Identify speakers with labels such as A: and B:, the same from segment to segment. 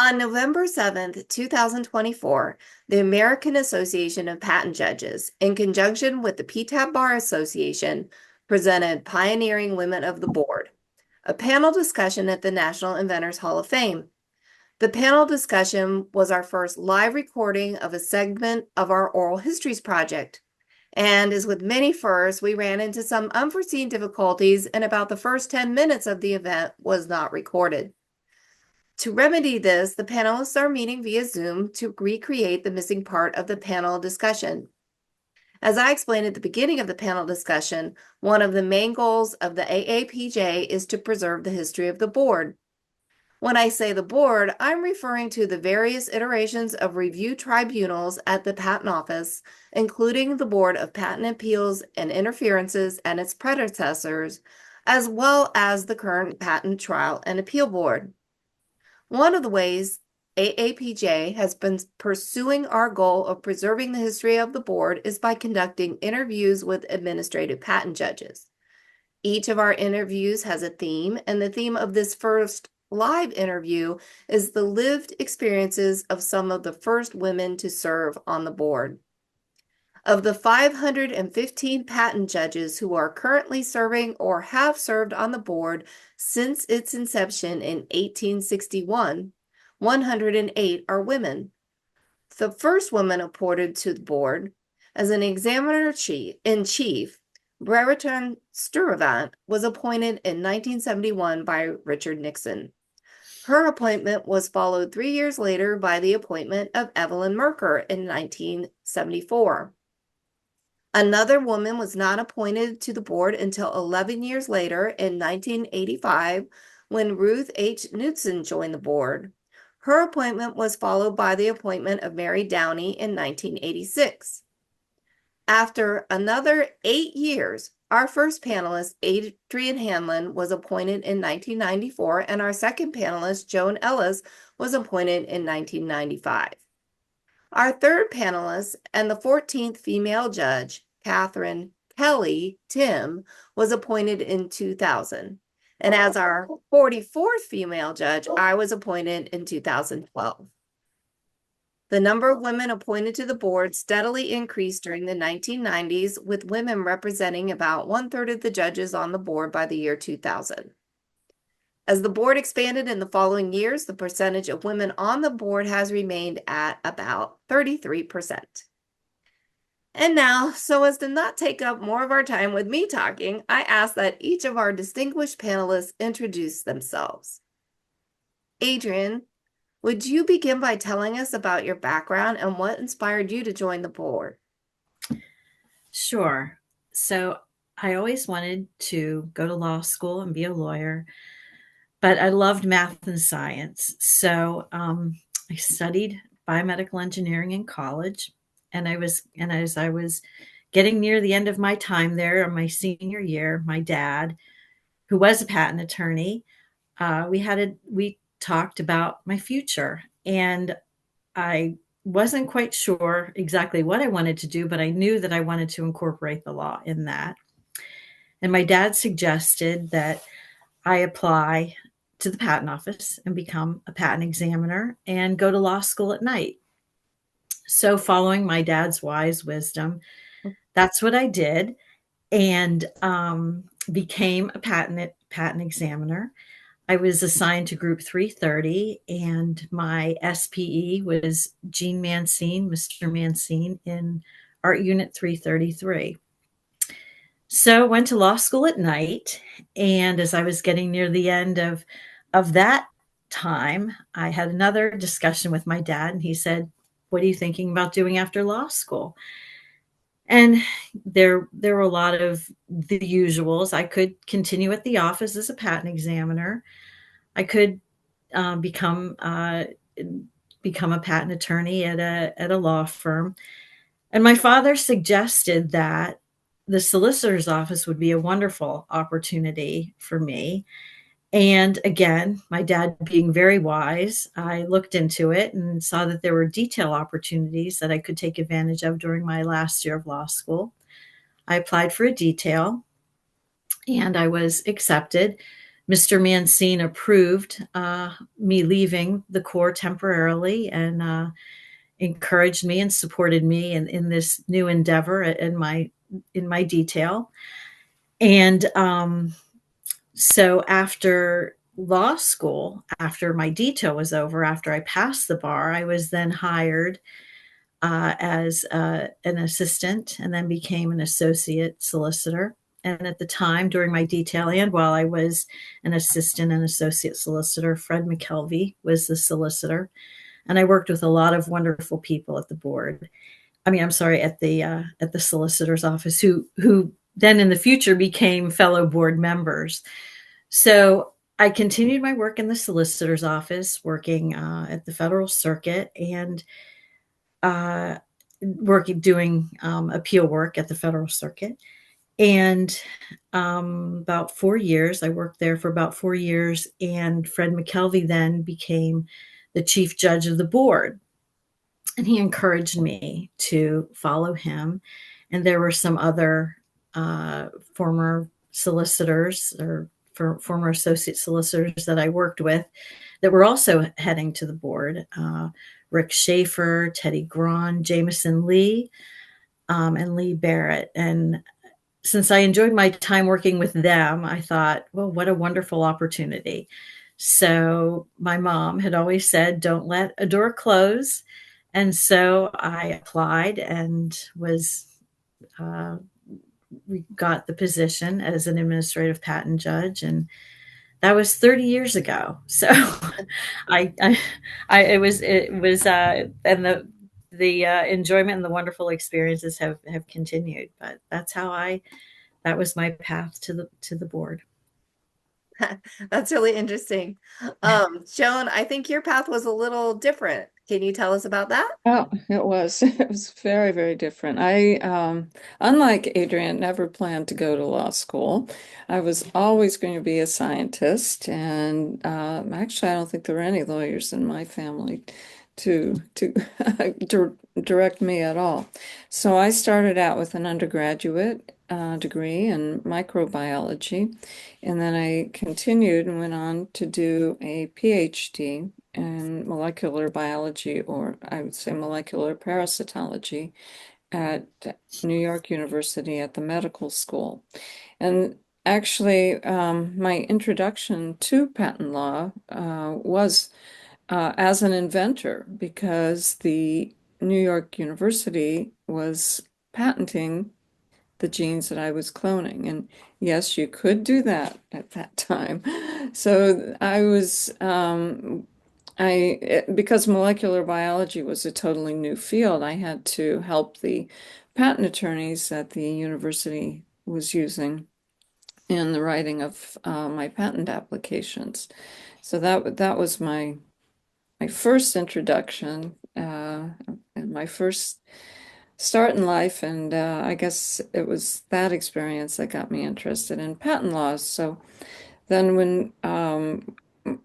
A: On November 7th, 2024, the American Association of Patent Judges, in conjunction with the PTAB Bar Association, presented Pioneering Women of the Board, a panel discussion at the National Inventors Hall of Fame. The panel discussion was our first live recording of a segment of our Oral Histories project. And as with many firsts, we ran into some unforeseen difficulties, and about the first 10 minutes of the event was not recorded. To remedy this, the panelists are meeting via Zoom to recreate the missing part of the panel discussion. As I explained at the beginning of the panel discussion, one of the main goals of the AAPJ is to preserve the history of the board. When I say the board, I'm referring to the various iterations of review tribunals at the Patent Office, including the Board of Patent Appeals and Interferences and its predecessors, as well as the current Patent Trial and Appeal Board. One of the ways AAPJ has been pursuing our goal of preserving the history of the board is by conducting interviews with administrative patent judges. Each of our interviews has a theme, and the theme of this first live interview is the lived experiences of some of the first women to serve on the board. Of the 515 patent judges who are currently serving or have served on the board since its inception in 1861, 108 are women. The first woman appointed to the board as an examiner-in-chief, Brereton Sturtevant, was appointed in 1971 by Richard Nixon. Her appointment was followed 3 years later by the appointment of Evelyn Merker in 1974. Another woman was not appointed to the board until 11 years later in 1985 when Ruth H. Knudsen joined the board. Her appointment was followed by the appointment of Mary Downey in 1986. After another 8 years, our first panelist, Adriene Hanlon, was appointed in 1994, and our second panelist, Joan Ellis, was appointed in 1995. Our third panelist and the 14th female judge, Catherine Kelly Timm, was appointed in 2000. And as our 44th female judge, I was appointed in 2012. The number of women appointed to the board steadily increased during the 1990s, with women representing about 1/3 of the judges on the board by the year 2000. As the board expanded in the following years, the percentage of women on the board has remained at about 33%. And now, so as to not take up more of our time with me talking, I ask that each of our distinguished panelists introduce themselves. Adriene, would you begin by telling us about your background and what inspired you to join the board?
B: Sure. So I always wanted to go to law school and be a lawyer, but I loved math and science. So I studied biomedical engineering in college, and as I was getting near the end of my time there, on my senior year, my dad, who was a patent attorney, we talked about my future, and I wasn't quite sure exactly what I wanted to do, but I knew that I wanted to incorporate the law in that. And my dad suggested that I apply to the patent office and become a patent examiner and go to law school at night. So, following my dad's wise wisdom, that's what I did, and became a patent examiner. I was assigned to Group 330, and my SPE was Gene Mancine, Mr. Mancine, in Art Unit 333. So went to law school at night, and as I was getting near the end of that time, I had another discussion with my dad, and he said, "What are you thinking about doing after law school?" And there were a lot of the usuals. I could continue at the office as a patent examiner. I could become a patent attorney at a law firm. And my father suggested that the solicitor's office would be a wonderful opportunity for me. And again, my dad being very wise, I looked into it and saw that there were detail opportunities that I could take advantage of during my last year of law school. I applied for a detail, and I was accepted. Mr. Mancine approved me leaving the Corps temporarily and encouraged me and supported me in this new endeavor in my detail. And so after law school, after my detail was over, after I passed the bar, I was then hired as an assistant and then became an associate solicitor. And at the time, during my detail and while I was an assistant and associate solicitor, Fred McKelvey was the solicitor. And I worked with a lot of wonderful people at the board. I mean, I'm sorry, at the solicitor's office, who then in the future became fellow board members. So I continued my work in the solicitor's office, working at the federal circuit, and uh, doing appeal work at the federal circuit. And about 4 years, I worked there for about 4 years, and Fred McKelvey then became the chief judge of the board. And he encouraged me to follow him. And there were some other former solicitors or former associate solicitors that I worked with that were also heading to the board. Rick Schaefer, Teddy Grawn, Jameson Lee, and Lee Barrett. And since I enjoyed my time working with them, I thought, well, what a wonderful opportunity. So my mom had always said, don't let a door close. And so I applied and uh, we got the position as an administrative patent judge. And that was 30 years ago. So and the enjoyment and the wonderful experiences have continued, but that was my path to the board.
A: That's really interesting. Joan, I think your path was a little different. Can you tell us about that?
C: Oh, it was. It was very, very different. Unlike Adrienne, never planned to go to law school. I was always going to be a scientist, and actually, I don't think there were any lawyers in my family to direct me at all. So I started out with an undergraduate degree in microbiology, and then I continued and went on to do a PhD in molecular biology, or I would say molecular parasitology, at New York University at the medical school. And actually, my introduction to patent law was as an inventor, because the New York University was patenting the genes that I was cloning. And yes, you could do that at that time. So I was, because molecular biology was a totally new field, I had to help the patent attorneys that the university was using in the writing of my patent applications. So that was my first introduction, and my first start in life, and I guess it was that experience that got me interested in patent laws. So then when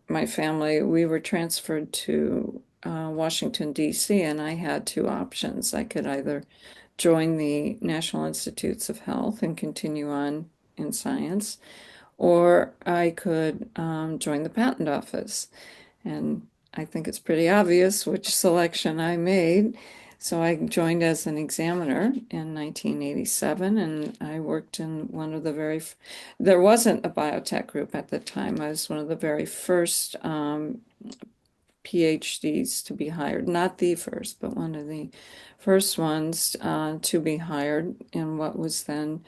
C: my family, we were transferred to Washington, D.C., and I had two options. I could either join the National Institutes of Health and continue on in science, or I could join the patent office. And I think it's pretty obvious which selection I made. So I joined as an examiner in 1987, and I worked in one of the there wasn't a biotech group at the time. I was one of the very first PhDs to be hired, not the first, but one of the first ones to be hired in what was then,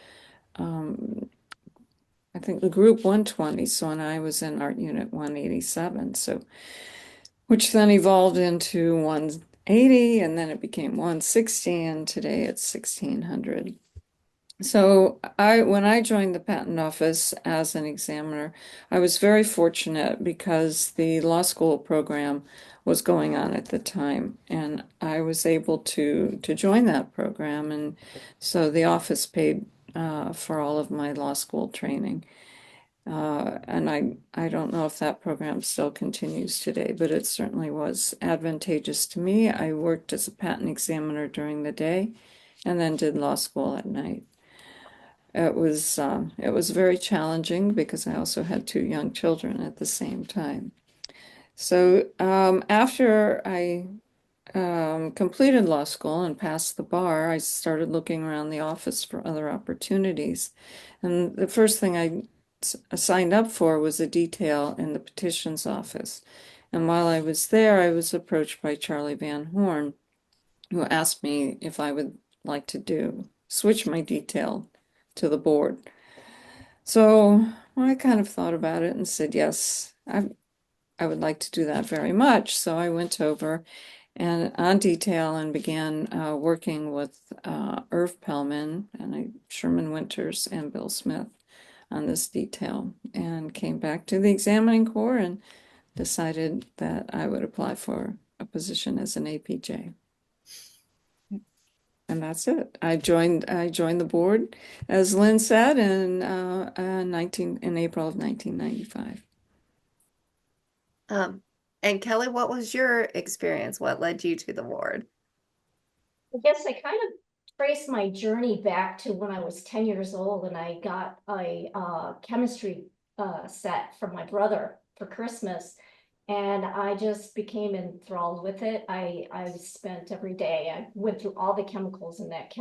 C: I think, the group 120. So when I was in Art Unit 187, so which then evolved into 180, and then it became 160, and today it's 1600. So when I joined the patent office as an examiner, I was very fortunate because the law school program was going on at the time, and I was able to join that program, and so the office paid for all of my law school training. And I don't know if that program still continues today, but it certainly was advantageous to me. I worked as a patent examiner during the day and then did law school at night. it was very challenging because I also had two young children at the same time. So after I completed law school and passed the bar, I started looking around the office for other opportunities. And the first thing I signed up for was a detail in the petitions office. And while I was there, I was approached by Charlie Van Horn, who asked me if I would like to switch my detail to the board. So I kind of thought about it and said, yes, I would like to do that very much. So I went over and on detail and began working with Irv Pellman and Sherman Winters and Bill Smith on this detail, and came back to the examining corps and decided that I would apply for a position as an APJ. And that's it. I joined the board, as Lynne said, in April of 1995.
A: And Kelly, what was your experience? What led you to the board?
D: I guess I kind of traced my journey back to when I was 10 years old and I got a chemistry set from my brother for Christmas. And I just became enthralled with it. I spent every day, I went through all the chemicals in that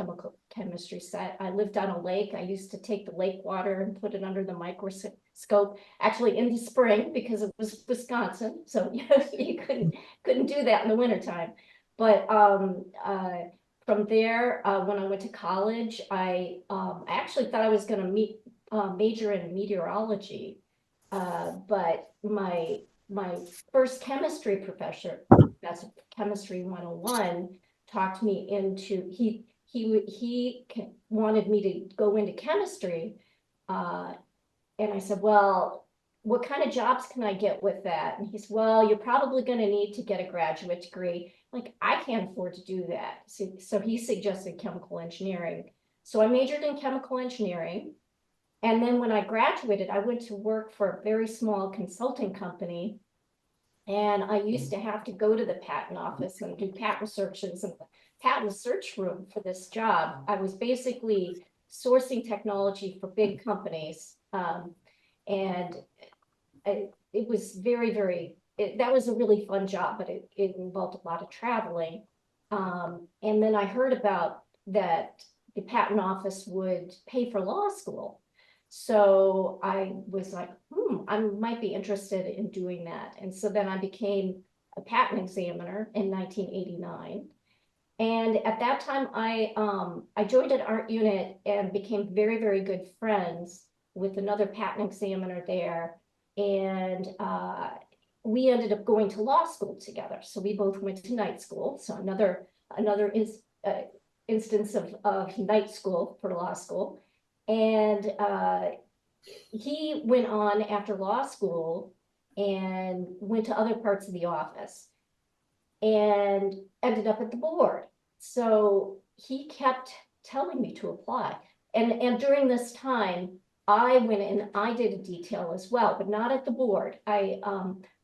D: chemistry set. I lived on a lake. I used to take the lake water and put it under the microscope, actually in the spring because it was Wisconsin. So you couldn't do that in the wintertime. But from there, when I went to college, I actually thought I was going to major in meteorology. But my first chemistry professor, that's Chemistry 101, talked me into, he wanted me to go into chemistry. And I said, well, what kind of jobs can I get with that? And he said, well, you're probably going to need to get a graduate degree. Like, I can't afford to do that. So he suggested chemical engineering. So I majored in chemical engineering. And then when I graduated, I went to work for a very small consulting company. And I used to have to go to the patent office and do patent searches in the patent search room for this job. I was basically sourcing technology for big companies. And it was that was a really fun job, but it involved a lot of traveling. And then I heard about that the patent office would pay for law school. So I was like, I might be interested in doing that. And so then I became a patent examiner in 1989. And at that time, I joined an art unit and became very, very good friends with another patent examiner there. And we ended up going to law school together. So we both went to night school. So another instance of night school for law school. And he went on after law school and went to other parts of the office and ended up at the board. So he kept telling me to apply. And during this time, I went and I did a detail as well, but not at the board. I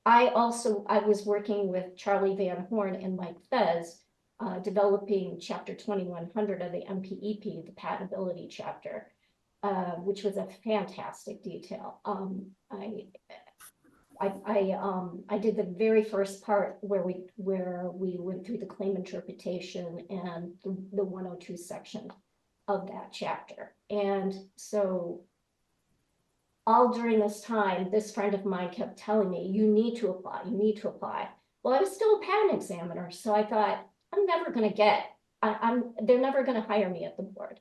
D: was working with Charlie Van Horn and Mike Fez, developing chapter 2100 of the MPEP, the patentability chapter. Which was a fantastic detail. I did the very first part where we went through the claim interpretation and the 102 section of that chapter. And so all during this time, this friend of mine kept telling me, you need to apply, you need to apply. Well, I was still a patent examiner, so I thought, I'm never going to they're never going to hire me at the board.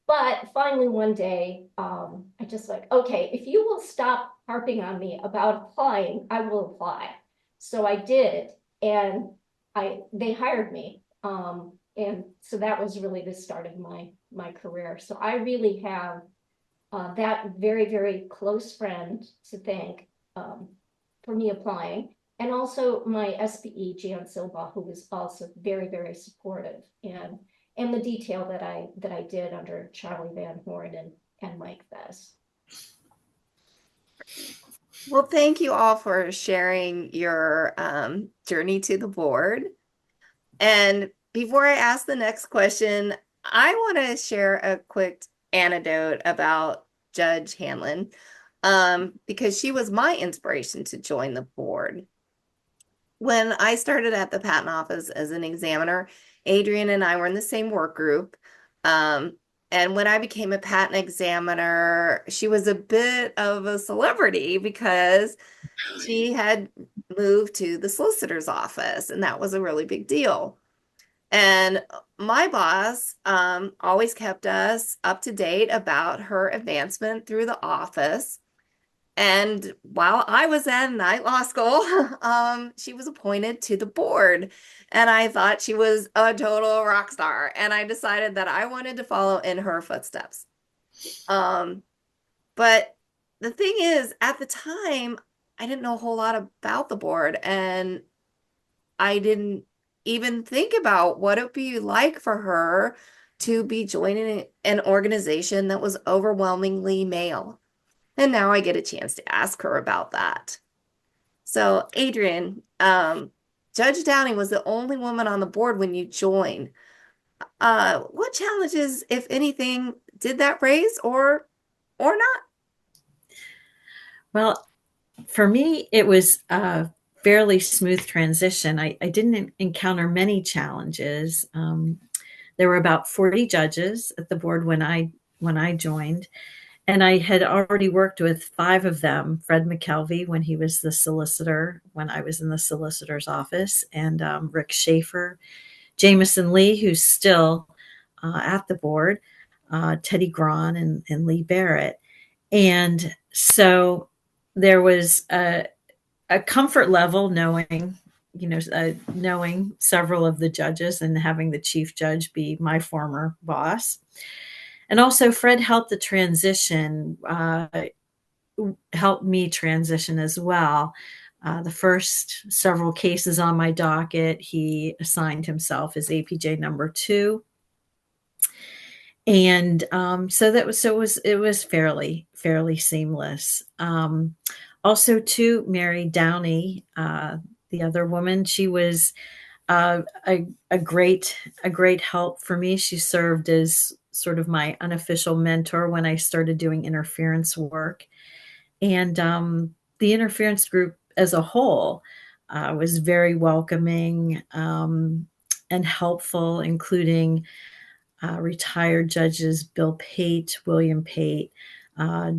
D: But finally one day, I just like, okay, if you will stop harping on me about applying, I will apply. So I did, and they hired me. And so that was really the start of my career. So I really have that very, very close friend to thank for me applying. And also my SBE, Jan Silva, who was also very, very supportive. And the detail that I did under Charlie Van Horn and Mike Fez.
A: Well, thank you all for sharing your journey to the board. And before I ask the next question, I want to share a quick anecdote about Judge Hanlon, because she was my inspiration to join the board. When I started at the patent office as an examiner, Adrienne and I were in the same work group. Um, and when I became a patent examiner, she was a bit of a celebrity because she had moved to the solicitor's office, and that was a really big deal. And my boss always kept us up to date about her advancement through the office. And while I was at night law school, she was appointed to the board. And I thought she was a total rock star. And I decided that I wanted to follow in her footsteps. Um, but the thing is, at the time, I didn't know a whole lot about the board. And I didn't even think about what it would be like for her to be joining an organization that was overwhelmingly male. And now I get a chance to ask her about that. So, Adrienne, Judge Downing was the only woman on the board when you joined. What challenges, if anything, did that raise or not?
B: Well, for me, it was a fairly smooth transition. I didn't encounter many challenges. There were about 40 judges at the board when I joined, and I had already worked with five of them. Fred McKelvey when he was the solicitor, when I was in the solicitor's office, and Rick Schaefer, Jameson Lee, who's still at the board, Teddy Grahn, and Lee Barrett. And so there was a comfort level knowing several of the judges and having the chief judge be my former boss. And also, Fred helped helped me transition as well. The first several cases on my docket, he assigned himself as APJ number 2. And it was fairly seamless. Also, too, Mary Downey, the other woman, she was a great help for me. She served as sort of my unofficial mentor when I started doing interference work, and the interference group as a whole was very welcoming and helpful, including retired judges Bill Pate, William Pate,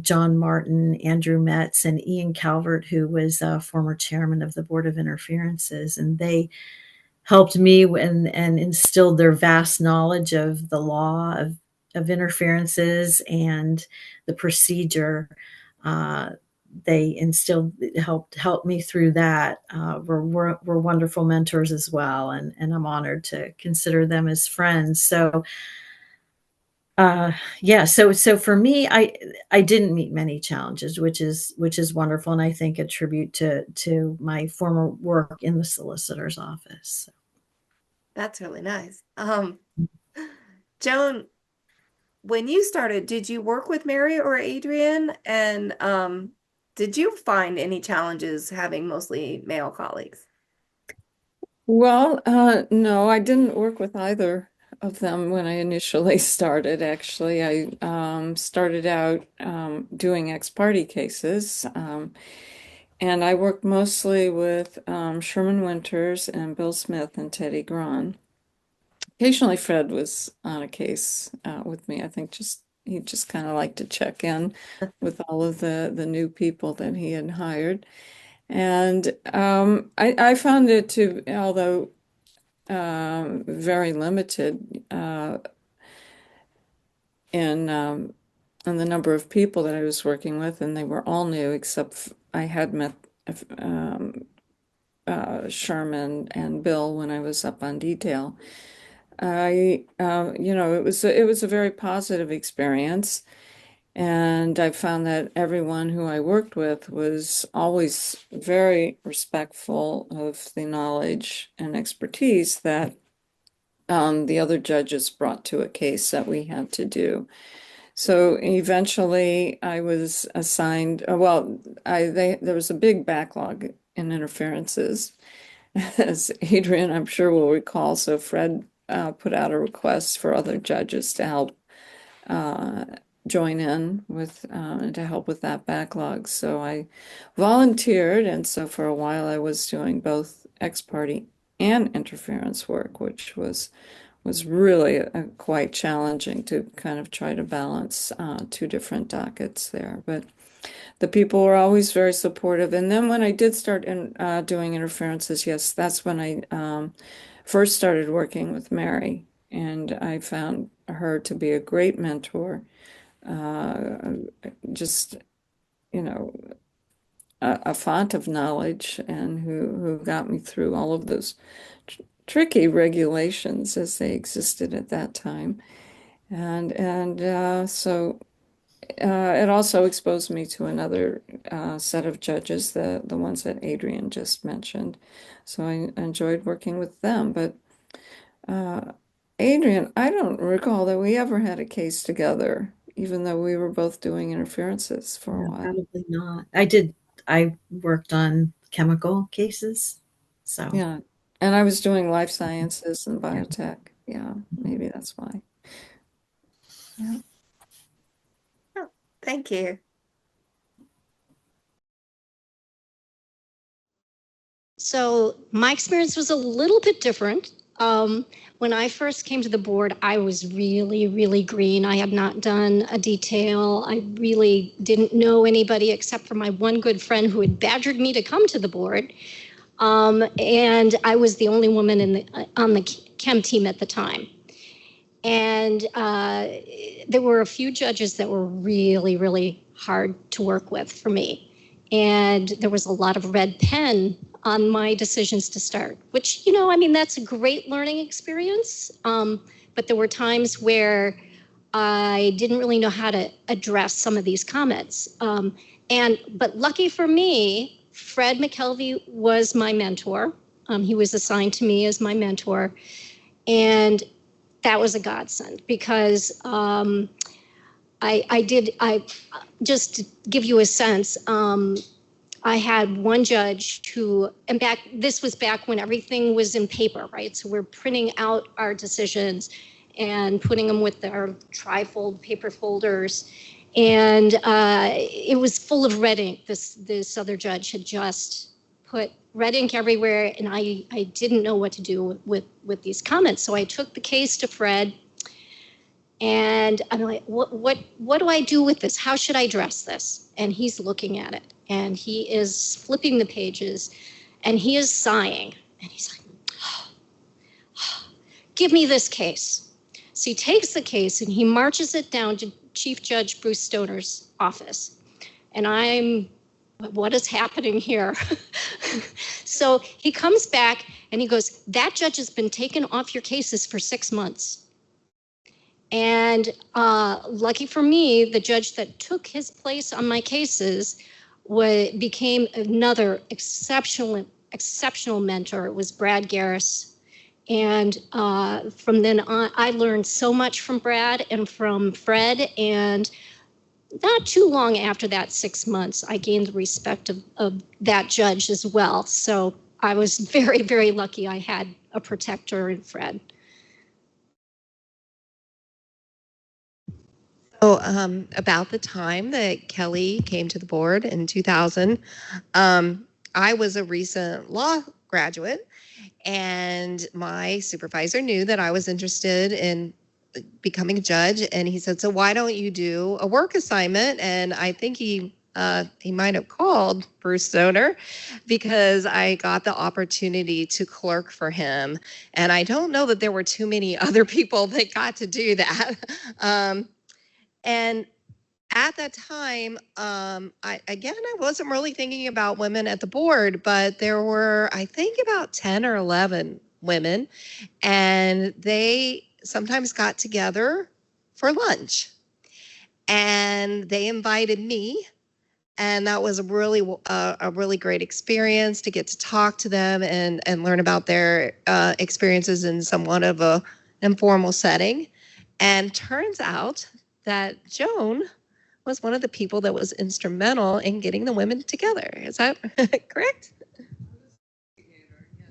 B: John Martin, Andrew Metz, and Ian Calvert, who was a former chairman of the Board of Interferences. And they helped me and instilled their vast knowledge of the law of interferences and the procedure. They helped me through that. Were wonderful mentors as well, and I'm honored to consider them as friends. So so for me, I didn't meet many challenges, which is wonderful, and I think a tribute to my former work in the solicitor's office.
A: That's really nice. Joan, when you started, did you work with Mary or Adrienne? And did you find any challenges having mostly male colleagues?
C: Well, no, I didn't work with either of them when I initially started. Actually, I started out doing ex parte cases, and I worked mostly with Sherman Winters and Bill Smith and Teddy Grahn. Occasionally, Fred was on a case with me. I think he just kind of liked to check in with all of the new people that he had hired. And I found it to, although very limited in the number of people that I was working with, and they were all new except I had met Sherman and Bill when I was up on detail. It was a very positive experience. And I found that everyone who I worked with was always very respectful of the knowledge and expertise that the other judges brought to a case that we had to do. So eventually I was assigned, there was a big backlog in interferences, as Adrienne, I'm sure will recall. So Fred put out a request for other judges to help join in with to help with that backlog. So I volunteered, and so for a while I was doing both ex parte and interference work, which was really quite challenging to kind of try to balance two different dockets there. But the people were always very supportive. And then when I did start doing interferences, yes, that's when I first started working with Mary, and I found her to be a great mentor. Just, you know, a font of knowledge, and who got me through all of those tricky regulations as they existed at that time. And so it also exposed me to another set of judges, the ones that Adriene just mentioned. So I enjoyed working with them. But Adriene, I don't recall that we ever had a case together, even though we were both doing interferences for a
B: Yeah,
C: while.
B: probably not. I worked on chemical cases. So
C: Yeah. And I was doing life sciences and biotech. Yeah, maybe that's why. Yeah.
A: Oh, thank you.
D: So my experience was a little bit different. When I first came to the board, I was really, really green. I had not done a detail. I really didn't know anybody except for my one good friend who had badgered me to come to the board. And I was the only woman on the chem team at the time. And there were a few judges that were really, really hard to work with for me. And there was a lot of red pen on my decisions to start, which, I mean, that's a great learning experience. But there were times where I didn't really know how to address some of these comments. But lucky for me, Fred McKelvey was my mentor. He was assigned to me as my mentor. And that was a godsend because I just to give you a sense, I had one judge who, and this was back when everything was in paper, right? So we're printing out our decisions and putting them with our trifold paper folders. And it was full of red ink. This other judge had just put red ink everywhere, and I didn't know what to do with these comments. So I took the case to Fred, and I'm like, what do I do with this? How should I address this? And he's looking at it, and he is flipping the pages, and he is sighing, and he's like, give me this case. So he takes the case and he marches it down to Chief Judge Bruce Stoner's office. And what is happening here? So he comes back and he goes, that judge has been taken off your cases for 6 months. And lucky for me, the judge that took his place on my cases became another exceptional mentor. It was Brad Garris. And from then on, I learned so much from Brad and from Fred. And not too long after that, 6 months, I gained the respect of that judge as well. So I was very, very lucky I had a protector in Fred.
A: So about the time that Kelly came to the board in 2000, I was a recent law graduate, and my supervisor knew that I was interested in becoming a judge, and he said, so why don't you do a work assignment? And I think he might have called Bruce Stoner because I got the opportunity to clerk for him. And I don't know that there were too many other people that got to do that. And at that time, I wasn't really thinking about women at the board, but there were, I think, about 10 or 11 women, and they sometimes got together for lunch. And they invited me, and that was a really great experience to get to talk to them and learn about their experiences in somewhat of a informal setting. And turns out that Joan was one of the people that was instrumental in getting the women together. Is that correct?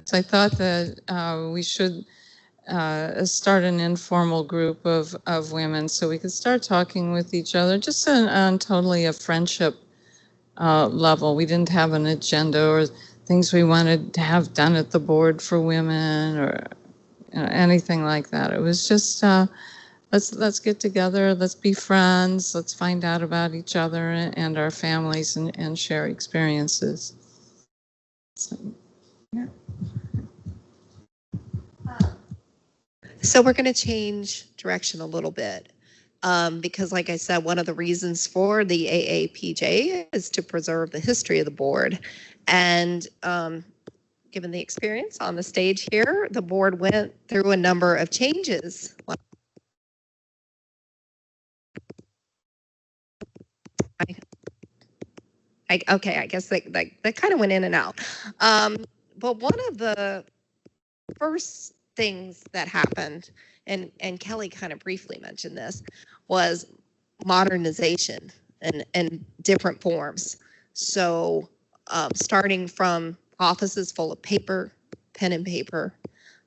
C: So I thought that we should start an informal group of women so we could start talking with each other, just on totally a friendship level. We didn't have an agenda or things we wanted to have done at the board for women or anything like that. It was just let's get together, let's be friends, let's find out about each other and our families and share experiences. So, yeah.
A: So we're going to change direction a little bit because, like I said, one of the reasons for the AAPJ is to preserve the history of the board. And given the experience on the stage here, the board went through a number of changes. Okay, I guess that kind of went in and out. But one of the first things that happened, and Kelly kind of briefly mentioned this, was modernization and different forms. So starting from offices full of paper, pen and paper,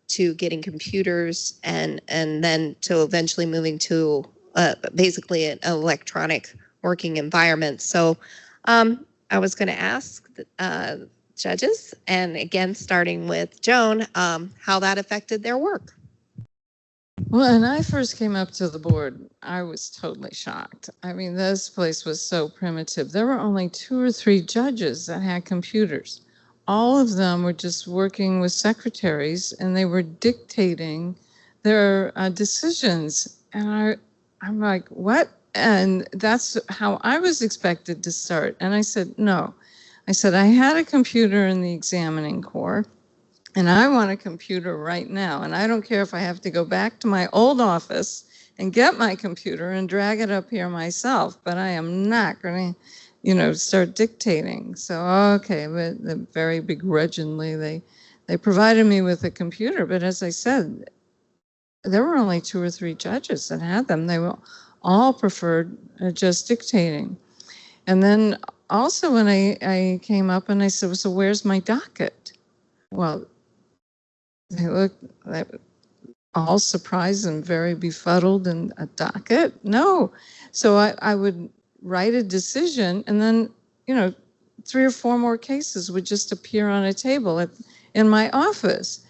A: to getting computers, and then to eventually moving to basically an electronic working environment. So I was going to ask judges, and again, starting with Joan, how that affected their work.
C: Well, when I first came up to the board, I was totally shocked. I mean, this place was so primitive. There were only 2 or 3 judges that had computers. All of them were just working with secretaries, and they were dictating their decisions. And I'm like, what? And that's how I was expected to start. And I said, no. I said, I had a computer in the examining corps, and I want a computer right now. And I don't care if I have to go back to my old office and get my computer and drag it up here myself, but I am not going to, start dictating. So, okay, but very begrudgingly, they provided me with a computer. But as I said, there were only 2 or 3 judges that had them. They were all preferred just dictating. And then also when I came up and I said, so where's my docket? Well, they looked all surprised and very befuddled. And a docket? No. So I would write a decision, and then, 3 or 4 more cases would just appear on a table in my office.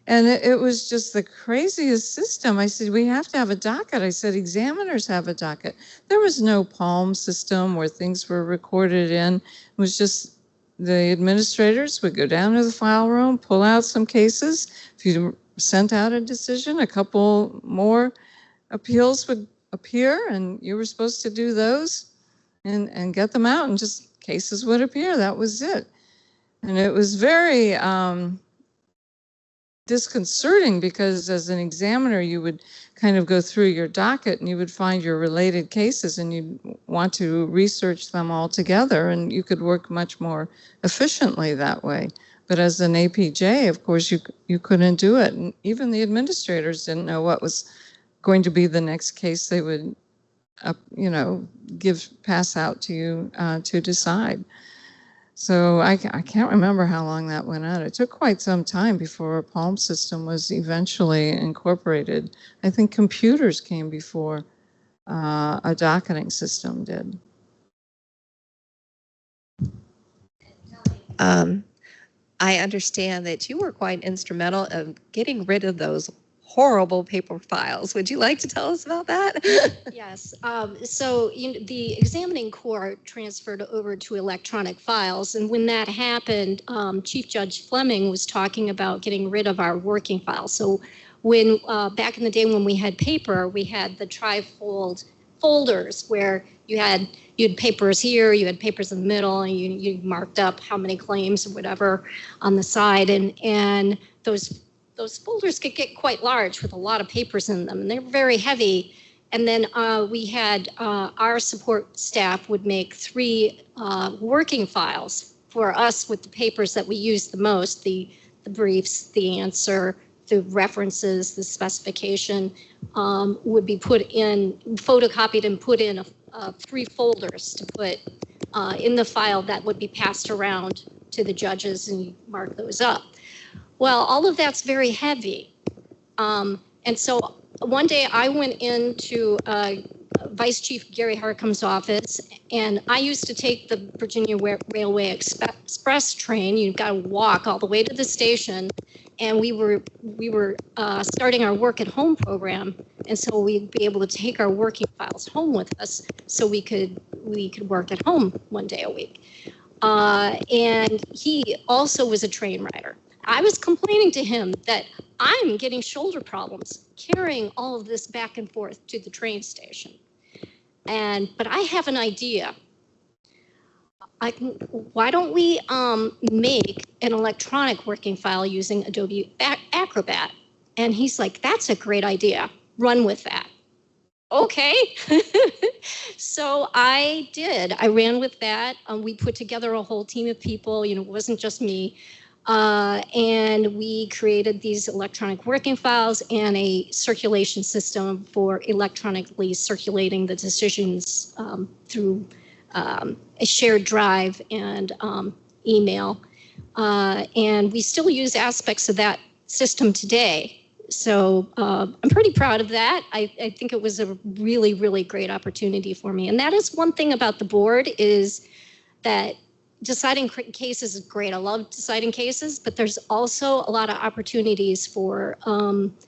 C: And it was just the craziest system. I said, we have to have a docket. I said, examiners have a docket. There was no Palm system where things were recorded in. It was just the administrators would go down to the file room, pull out some cases. If you sent out a decision, a couple more appeals would appear, and you were supposed to do those and get them out, and just cases would appear. That was it. And it was very disconcerting, because as an examiner, you would kind of go through your docket and you would find your related cases, and you'd want to research them all together, and you could work much more efficiently that way. But as an APJ, of course, you couldn't do it. And even the administrators didn't know what was going to be the next case they would, pass out to you to decide. So I can't remember how long that went on. It took quite some time before a Palm system was eventually incorporated. I think computers came before a docketing system did.
A: I understand that you were quite instrumental in getting rid of those horrible paper files. Would you like to tell us about that?
D: Yes. So the examining court transferred over to electronic files. And when that happened, Chief Judge Fleming was talking about getting rid of our working files. So when back in the day when we had paper, we had the trifold folders where you had papers here, you had papers in the middle, and you marked up how many claims or whatever on the side. And those folders could get quite large with a lot of papers in them, and they're very heavy. And then we had our support staff would make 3 working files for us with the papers that we used the most, the briefs, the answer, the references, the specification, would be put in, photocopied and put in 3 folders to put in the file that would be passed around to the judges, and you mark those up. Well, all of that's very heavy. And so one day I went into Vice Chief Gary Harcum's office, and I used to take the Virginia Railway Express train. You've got to walk all the way to the station, and we were starting our work at home program, and so we'd be able to take our working files home with us, so we could work at home one day a week. And he also was a train rider. I was complaining to him that I'm getting shoulder problems carrying all of this back and forth to the train station. But I have an idea. Why don't we make an electronic working file using Adobe Acrobat? And he's like, that's a great idea. Run with that. Okay. So I did. I ran with that. We put together a whole team of people. You know, it wasn't just me. And we created these electronic working files and a circulation system for electronically circulating the decisions through a shared drive and email. And we still use aspects of that system today. So I'm pretty proud of that. I think it was a really, really great opportunity for me. And that is one thing about the board, is that deciding cases is great. I love deciding cases, but there's also a lot of opportunities for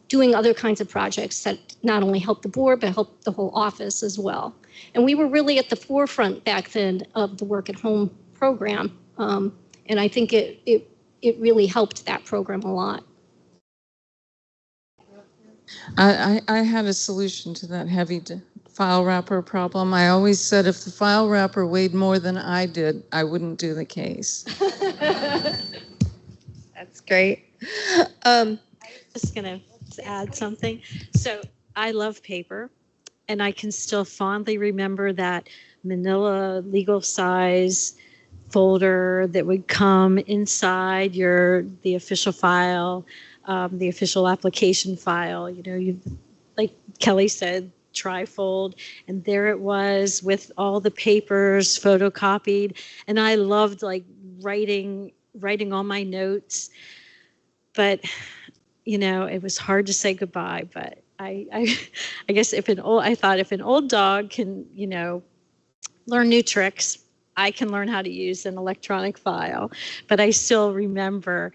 D: doing other kinds of projects that not only help the board, but help the whole office as well. And we were really at the forefront back then of the work at home program. And I think it really helped that program a lot.
C: I had a solution to that heavy file wrapper problem. I always said if the file wrapper weighed more than I did, I wouldn't do the case.
A: That's great.
B: I'm just going to add something. So I love paper, and I can still fondly remember that manila legal size folder that would come inside the official file, the official application file. You know, you, like Kelly said, trifold, and there it was with all the papers photocopied. And I loved like writing all my notes, but you know, it was hard to say goodbye. But I guess if an old dog can, you know, learn new tricks, I can learn how to use an electronic file. But I still remember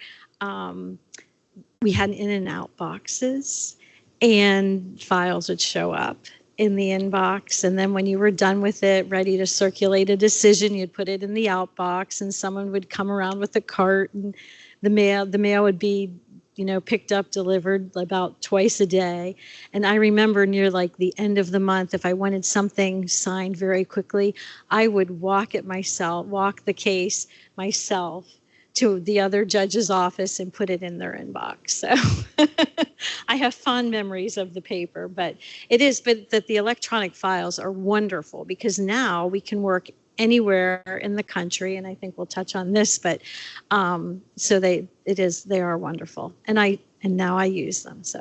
B: we had in and out boxes, and files would show up in the inbox. And then when you were done with it, ready to circulate a decision, you'd put it in the out box, and someone would come around with a cart, and the mail would be, you know, picked up, delivered about twice a day. And I remember near like the end of the month, if I wanted something signed very quickly, I would walk the case myself to the other judge's office and put it in their inbox. So I have fond memories of the paper, but that the electronic files are wonderful, because now we can work anywhere in the country, and I think we'll touch on this, but so they are wonderful, and now I use them. So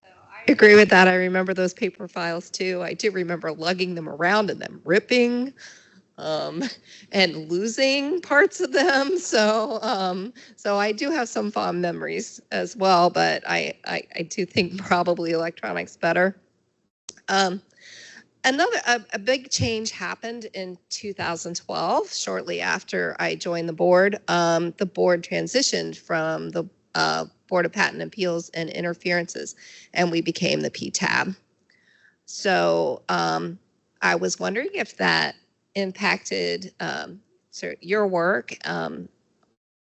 A: I agree with that. I remember those paper files too. I do remember lugging them around and then ripping and losing parts of them. So I do have some fond memories as well, but I do think probably electronics better. A big change happened in 2012, shortly after I joined the board. The board transitioned from the Board of Patent Appeals and Interferences, and we became the PTAB. So I was wondering if that impacted your work.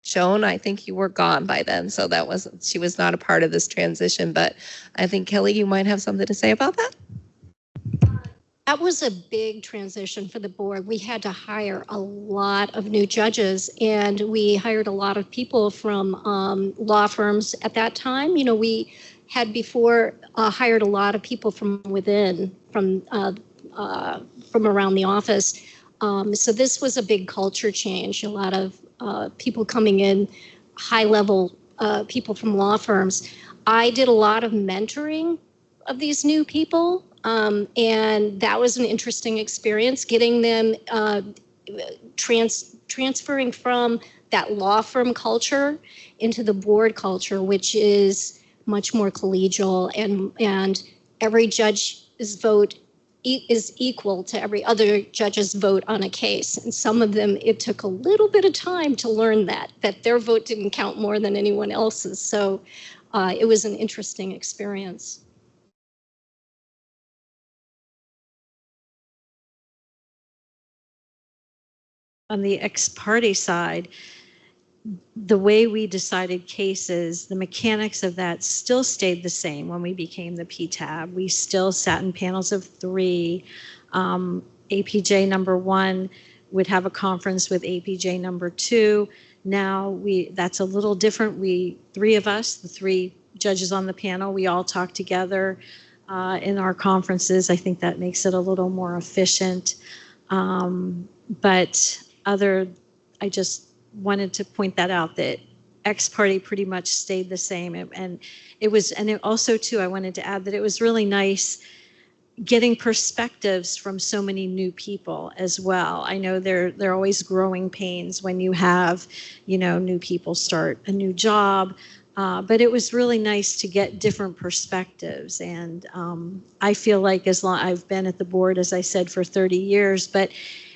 A: Joan, I think you were gone by then, so she was not a part of this transition, but I think Kelly, you might have something to say about that?
D: That was a big transition for the board. We had to hire a lot of new judges, and we hired a lot of people from law firms at that time. You know, we had before hired a lot of people from within, from around the office. So this was a big culture change. A lot of people coming in, high-level people from law firms. I did a lot of mentoring of these new people. And that was an interesting experience, getting them transferring from that law firm culture into the board culture, which is much more collegial, and every judge's vote is equal to every other judge's vote on a case. And some of them, it took a little bit of time to learn that their vote didn't count more than anyone else's. So it was an interesting experience.
B: On the ex parte side, the way we decided cases, the mechanics of that still stayed the same when we became the PTAB. We still sat in panels of 3. APJ number 1 would have a conference with APJ number 2. Now that's a little different. 3 of us, the 3 judges on the panel, we all talk together in our conferences. I think that makes it a little more efficient. But I just wanted to point that out, that ex parte pretty much stayed the same. And also too, I wanted to add that it was really nice getting perspectives from so many new people as well. I know they're always growing pains when you have, new people start a new job. But it was really nice to get different perspectives. And I feel like I've been at the board, as I said, for 30 years, but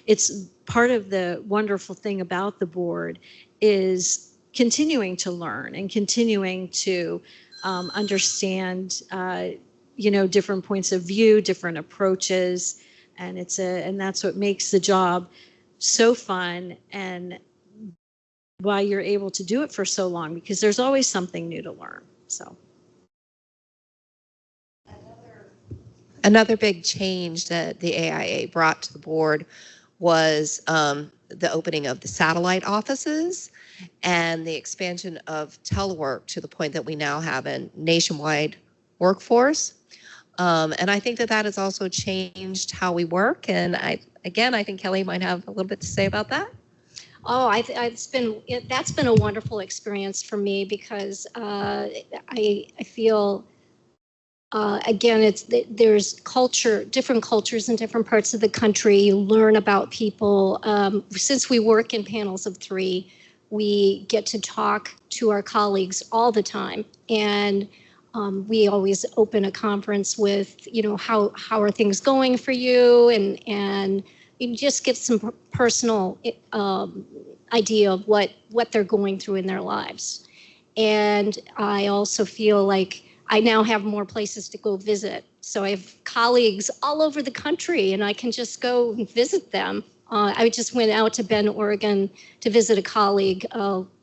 B: it's part of the wonderful thing about the board is continuing to learn and continuing to understand, different points of view, different approaches. And that's what makes the job so fun, and why you're able to do it for so long, because there's always something new to learn. So
A: another big change that the AIA brought to the board was the opening of the satellite offices and the expansion of telework to the point that we now have a nationwide workforce. And I think that has also changed how we work. And I think Kelly might have a little bit to say about that.
D: Oh, that's been a wonderful experience for me, because I feel, again, there's different cultures in different parts of the country. You learn about people. Since we work in panels of 3, we get to talk to our colleagues all the time. And we always open a conference with, how are things going for you? And you just get some personal idea of what they're going through in their lives. And I also feel like I now have more places to go visit. So I have colleagues all over the country, and I can just go and visit them. I just went out to Bend, Oregon to visit a colleague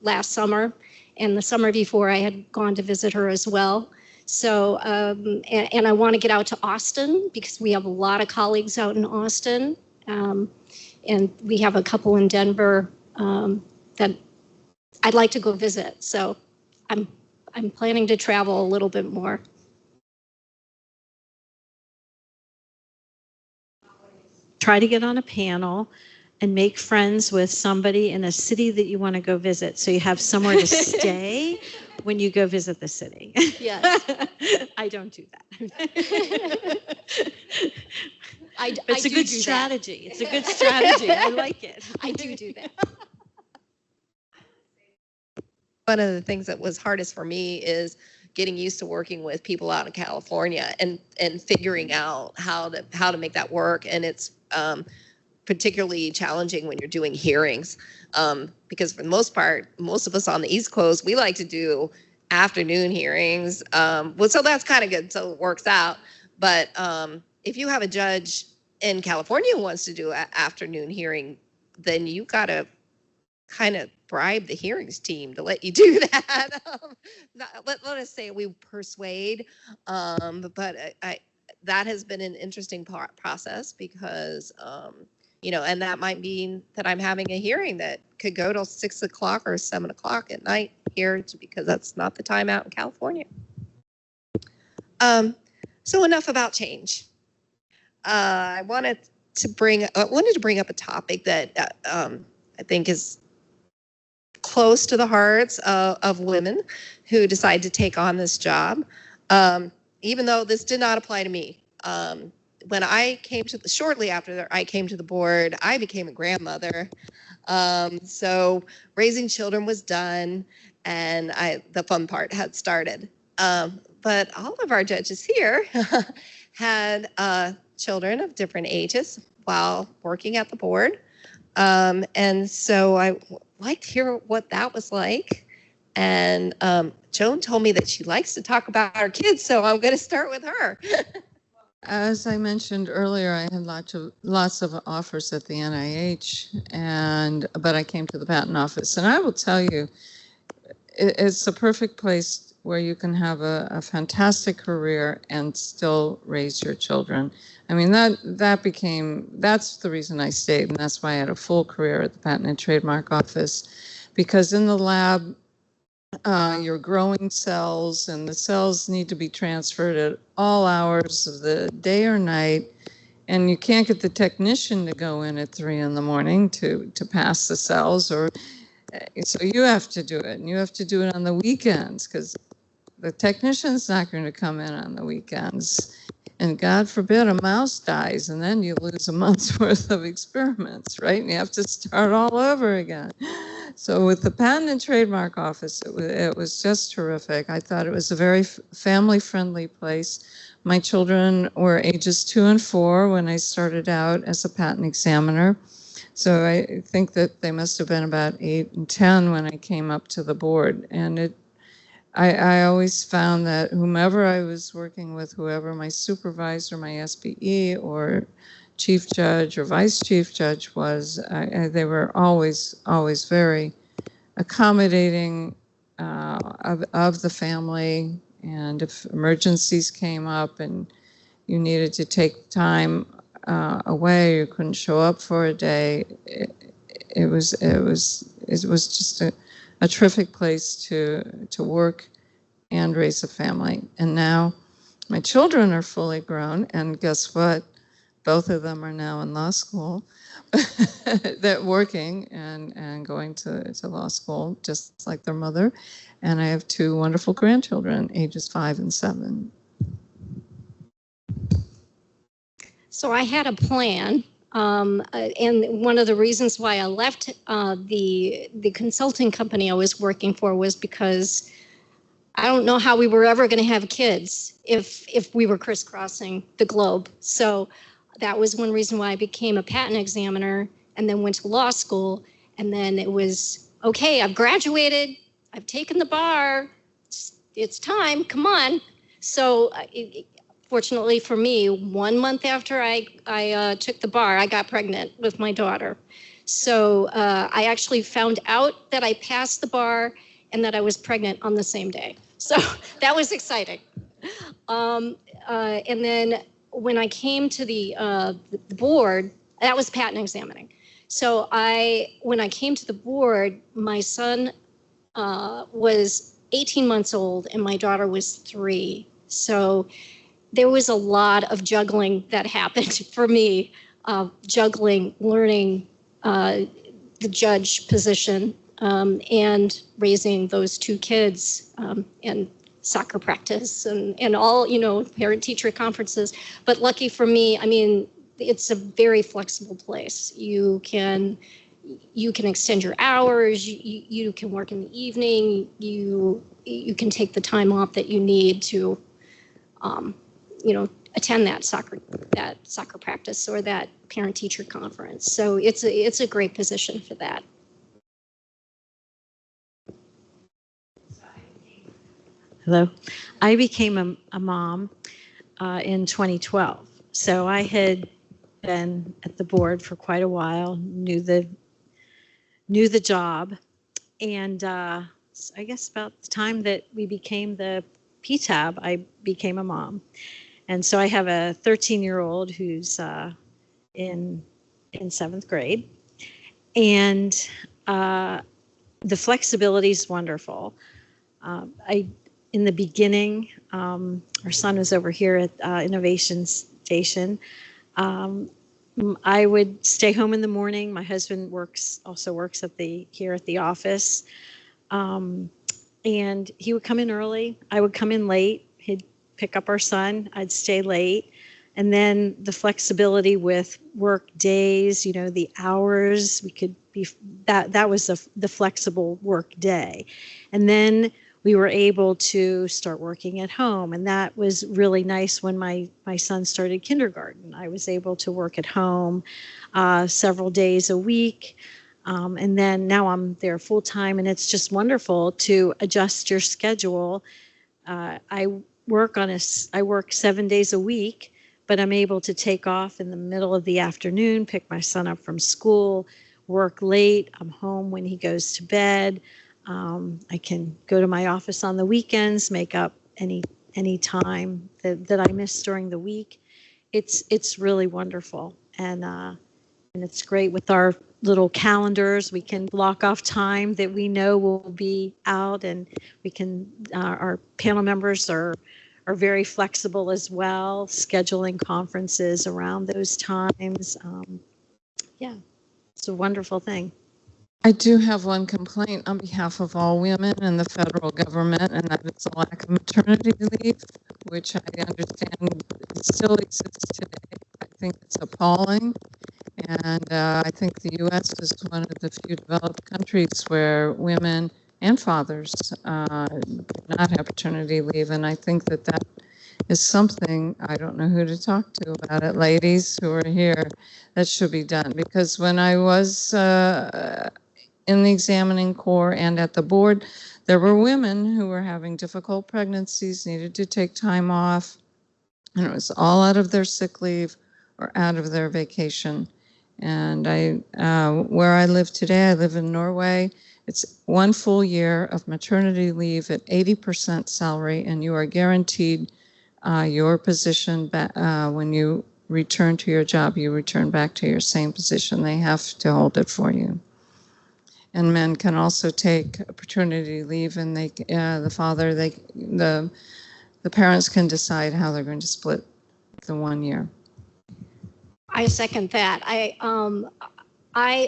D: last summer. And the summer before, I had gone to visit her as well. So, and I want to get out to Austin, because we have a lot of colleagues out in Austin. And we have a couple in Denver that I'd like to go visit. So I'm planning to travel a little bit more.
B: Try to get on a panel and make friends with somebody in a city that you want to go visit, so you have somewhere to stay when you go visit the city.
D: Yes.
B: I don't do that.
D: It's
B: a good strategy. It's a good strategy. I like it.
D: I do that.
A: One of the things that was hardest for me is getting used to working with people out in California and figuring out how to make that work. And it's particularly challenging when you're doing hearings, because for the most part, most of us on the East Coast, we like to do afternoon hearings. So that's kind of good. So it works out. But if you have a judge in California who wants to do an afternoon hearing, then you got to kind of bribe the hearings team to let you do that. Let us say we persuade, but that has been an interesting process, because and that might mean that I'm having a hearing that could go till 6 o'clock or 7 o'clock at night here, because that's not the time out in California. So enough about change. I wanted to bring up a topic that I think is close to the hearts of women who decide to take on this job, even though this did not apply to me. When I shortly after I came to the board, I became a grandmother. So raising children was done, and the fun part had started. But all of our judges here had children of different ages while working at the board. And so I like to hear what that was like. And Joan told me that she likes to talk about her kids, so I'm going to start with her.
C: As I mentioned earlier, I had lots of offers at the NIH, but I came to the patent office. And I will tell you, it's a perfect place where you can have a fantastic career and still raise your children. I mean, that's the reason I stayed, and that's why I had a full career at the Patent and Trademark Office, because in the lab, you're growing cells, and the cells need to be transferred at all hours of the day or night, and you can't get the technician to go in at 3 in the morning to pass the cells, so you have to do it, and you have to do it on the weekends, because the technician's not going to come in on the weekends. And God forbid a mouse dies, and then you lose a month's worth of experiments, right? And you have to start all over again. So with the Patent and Trademark Office, it was just terrific. I thought it was a very family-friendly place. My children were ages 2 and 4 when I started out as a patent examiner. So I think that they must have been about 8 and 10 when I came up to the board. And I always found that whomever I was working with, whoever my supervisor, my SPE, or chief judge or vice chief judge was, they were always very accommodating of the family. And if emergencies came up and you needed to take time away, you couldn't show up for a day, it was just a terrific place to work and raise a family. And now my children are fully grown, and guess what? Both of them are now in law school, they're working and going to law school, just like their mother. And I have 2 wonderful grandchildren, ages 5 and 7.
D: So I had a plan, and one of the reasons why I left the consulting company I was working for was because I don't know how we were ever going to have kids if we were crisscrossing the globe. So that was one reason why I became a patent examiner and then went to law school. And then it was, okay, I've graduated, I've taken the bar, it's time, come on. So fortunately for me, 1 month after I took the bar, I got pregnant with my daughter. So I actually found out that I passed the bar and that I was pregnant on the same day. So that was exciting. And then when I came to the board, that was patent examining. So when I came to the board, my son was 18 months old and my daughter was 3. So there was a lot of juggling that happened for me, juggling, learning the judge position, and raising those 2 kids, and soccer practice and all, parent-teacher conferences. But lucky for me, I mean, it's a very flexible place. You can extend your hours, you can work in the evening, you can take the time off that you need to, attend that soccer practice or that parent-teacher conference. So it's a great position for that.
B: Hello. I became a mom in 2012. So I had been at the board for quite a while, knew the job, and I guess about the time that we became the PTAB, I became a mom. And so I have a 13-year-old who's in 7th grade, and the flexibility is wonderful. In the beginning, our son was over here at Innovation Station. I would stay home in the morning. My husband also works here at the office. And he would come in early. I would come in late. He'd pick up our son. I'd stay late. And then the flexibility with work days, you know, the hours, we could be, that was the flexible work day. And then we were able to start working at home. And that was really nice when my son started kindergarten. I was able to work at home several days a week. And then now I'm there full time, and it's just wonderful to adjust your schedule. I work 7 days a week, but I'm able to take off in the middle of the afternoon, pick my son up from school, work late. I'm home when he goes to bed. I can go to my office on the weekends, make up any time that I miss during the week. It's really wonderful, and it's great with our little calendars. We can block off time that we know will be out, and we can. Our panel members are very flexible as well, scheduling conferences around those times. Yeah, it's a wonderful thing.
C: I do have one complaint on behalf of all women in the federal government, and that is the lack of maternity leave, which I understand still exists today. I think it's appalling. And I think the U.S. is one of the few developed countries where women and fathers do not have paternity leave. And I think that is something, I don't know who to talk to about it, ladies who are here, that should be done. Because when I was in the examining corps and at the board, there were women who were having difficult pregnancies, needed to take time off, and it was all out of their sick leave or out of their vacation. And where I live today, I live in Norway. It's 1 full year of maternity leave at 80% salary, and you are guaranteed your position when you return to your job. You return back to your same position. They have to hold it for you. And men can also take paternity leave, and the parents can decide how they're going to split the 1 year.
D: I second that. I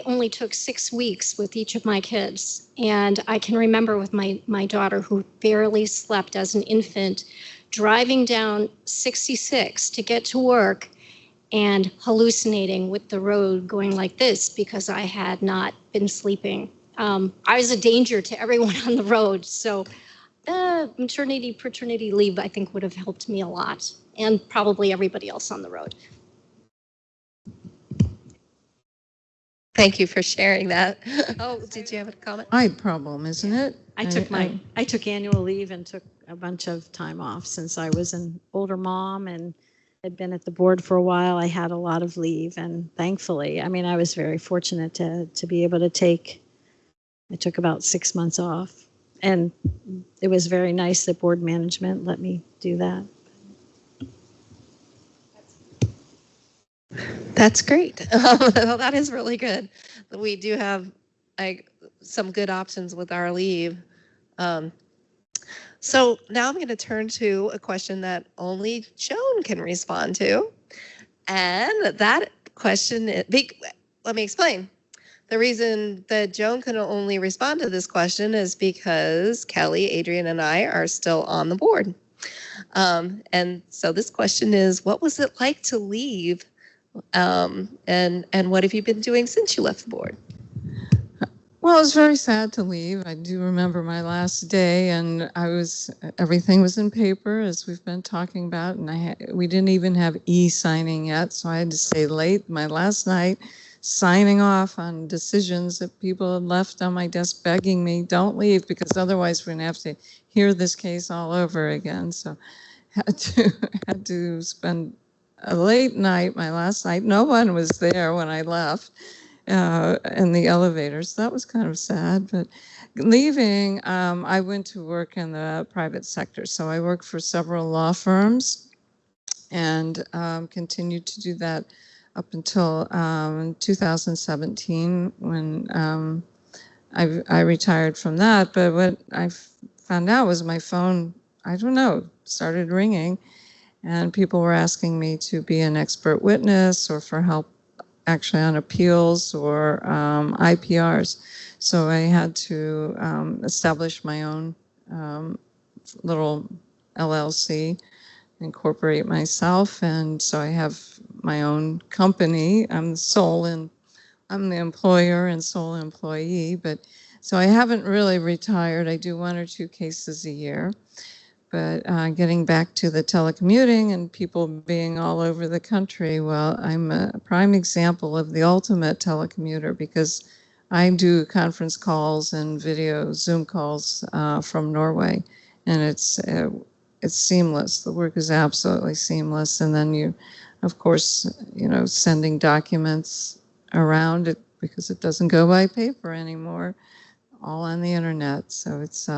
D: only took 6 weeks with each of my kids, and I can remember with my daughter, who barely slept as an infant, driving down 66 to get to work and hallucinating with the road going like this because I had not been sleeping. I was a danger to everyone on the road, so maternity, paternity leave, I think, would have helped me a lot, and probably everybody else on the road.
A: Thank you for sharing that. Oh, did you have a comment?
C: Problem, isn't it?
B: I took annual leave and took a bunch of time off since I was an older mom and had been at the board for a while. I had a lot of leave, and thankfully, I mean, I was very fortunate to be able to take. I took about 6 months off, and it was very nice that board management let me do that.
A: That's great. Well, that is really good. We do have some good options with our leave. So now I'm going to turn to a question that only Joan can respond to. And that question, let me explain. The reason that Joan can only respond to this question is because Kelly, Adriene, and I are still on the board. And so this question is, what was it like to leave? And what have you been doing since you left the board?
C: Well, it was very sad to leave. I do remember my last day, and everything was in paper, as we've been talking about, and we didn't even have e-signing yet, so I had to stay late my last night signing off on decisions that people had left on my desk begging me, don't leave, because otherwise we're going to have to hear this case all over again. So had to spend a late night, my last night. No one was there when I left in the elevators. So that was kind of sad. But leaving, I went to work in the private sector. So I worked for several law firms and continued to do that up until 2017 when I retired from that. But what I found out was my phone, I don't know, started ringing, and people were asking me to be an expert witness or for help actually on appeals or IPRs. So I had to establish my own little LLC incorporate myself, and so I have my own company. I'm the employer and sole employee, but so I haven't really retired. I do 1 or 2 cases a year. But getting back to the telecommuting and people being all over the country, well, I'm a prime example of the ultimate telecommuter because I do conference calls and video Zoom calls from Norway, and it's seamless. The work is absolutely seamless. And then you, of course, sending documents around it because it doesn't go by paper anymore, all on the internet. So it's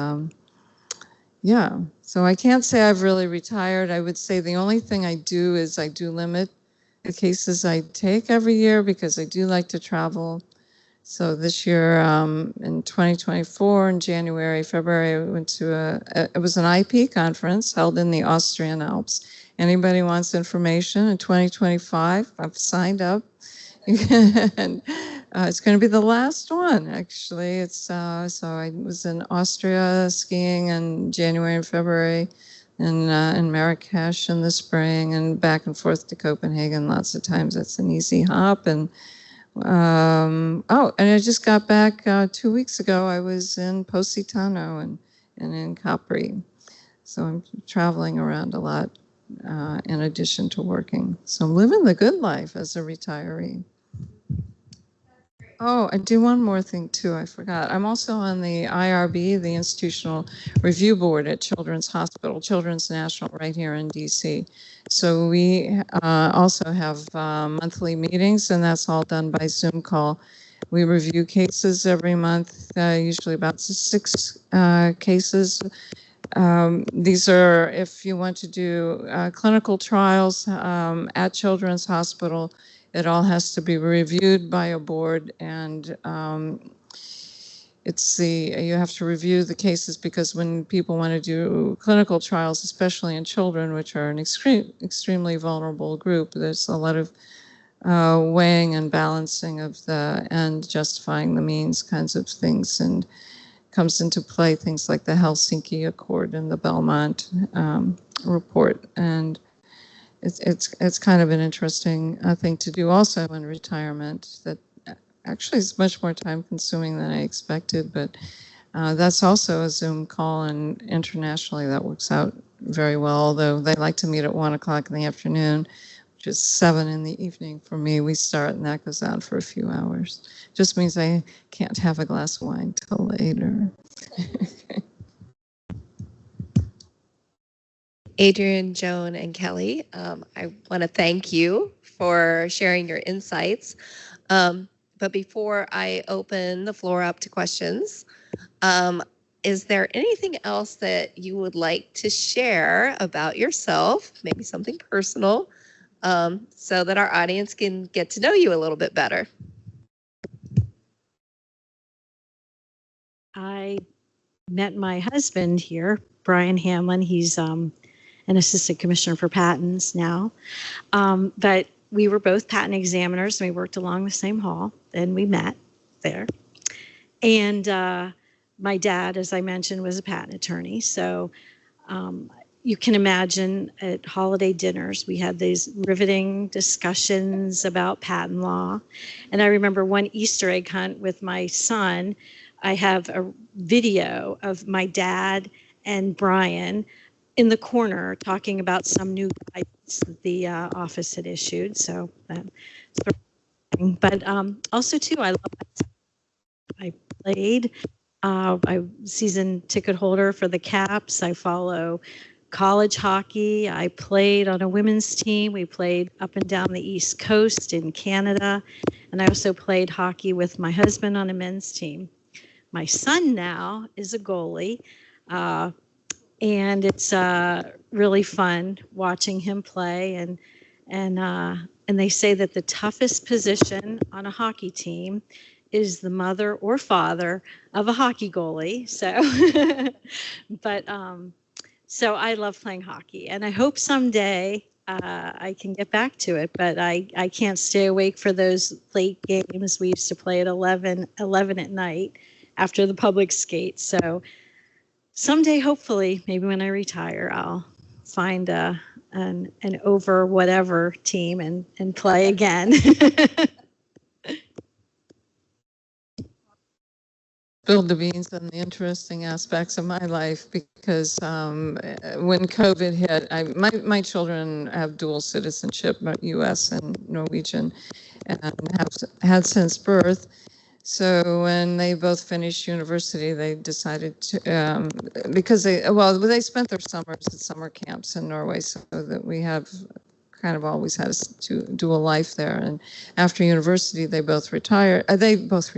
C: yeah, so I can't say I've really retired. I would say the only thing I do is I do limit the cases I take every year because I do like to travel. So this year, in 2024, in January, February, I went to it was an IP conference held in the Austrian Alps. Anybody wants information in 2025, I've signed up. And it's going to be the last one, actually. It's so I was in Austria skiing in January and February, and in Marrakesh in the spring, and back and forth to Copenhagen lots of times. That's an easy hop. And and I just got back 2 weeks ago. I was in Positano and in Capri. So I'm traveling around a lot in addition to working. So I'm living the good life as a retiree. Oh, I do one more thing too. I forgot. I'm also on the IRB, the Institutional Review Board at Children's Hospital, Children's National, right here in DC. So we also have monthly meetings, and that's all done by Zoom call. We review cases every month, usually about 6 cases. These are, if you want to do clinical trials at Children's Hospital, it all has to be reviewed by a board, and you have to review the cases because when people want to do clinical trials, especially in children, which are an extremely vulnerable group, there's a lot of weighing and balancing of the end justifying the means kinds of things, and comes into play things like the Helsinki Accord and the Belmont report. And it's kind of an interesting thing to do also in retirement that actually is much more time consuming than I expected, but that's also a Zoom call, and internationally that works out very well, although they like to meet at 1 o'clock in the afternoon, which is 7 in the evening for me. We start and that goes on for a few hours. Just means I can't have a glass of wine till later.
A: Adrienne, Joan, and Kelly, I want to thank you for sharing your insights. But before I open the floor up to questions, is there anything else that you would like to share about yourself, maybe something personal, so that our audience can get to know you a little bit better?
B: I met my husband here, Brian Hanlon. He's an assistant commissioner for patents now. But we were both patent examiners, and we worked along the same hall, and we met there. And my dad, as I mentioned, was a patent attorney. So you can imagine at holiday dinners, we had these riveting discussions about patent law. And I remember one Easter egg hunt with my son. I have a video of my dad and Brian in the corner talking about some new guidance that the office had issued. So but also too, I played. I'm season ticket holder for the Caps. I follow college hockey. I played on a women's team. We played up and down the East Coast in Canada. And I also played hockey with my husband on a men's team. My son now is a goalie. And it's really fun watching him play. And they say that the toughest position on a hockey team is the mother or father of a hockey goalie. So, but so I love playing hockey, and I hope someday I can get back to it. But I can't stay awake for those late games. We used to play at 11 at night after the public skate. So someday, hopefully, maybe when I retire, I'll find a
E: an over whatever team and play again.
C: Spilled the beans on the interesting aspects of my life because when COVID hit, my children have dual citizenship, U.S. and Norwegian, and have had since birth. So when they both finished university, they decided to, because they spent their summers at summer camps in Norway, so that we have kind of always had to do a life there. And after university, they both retired. They both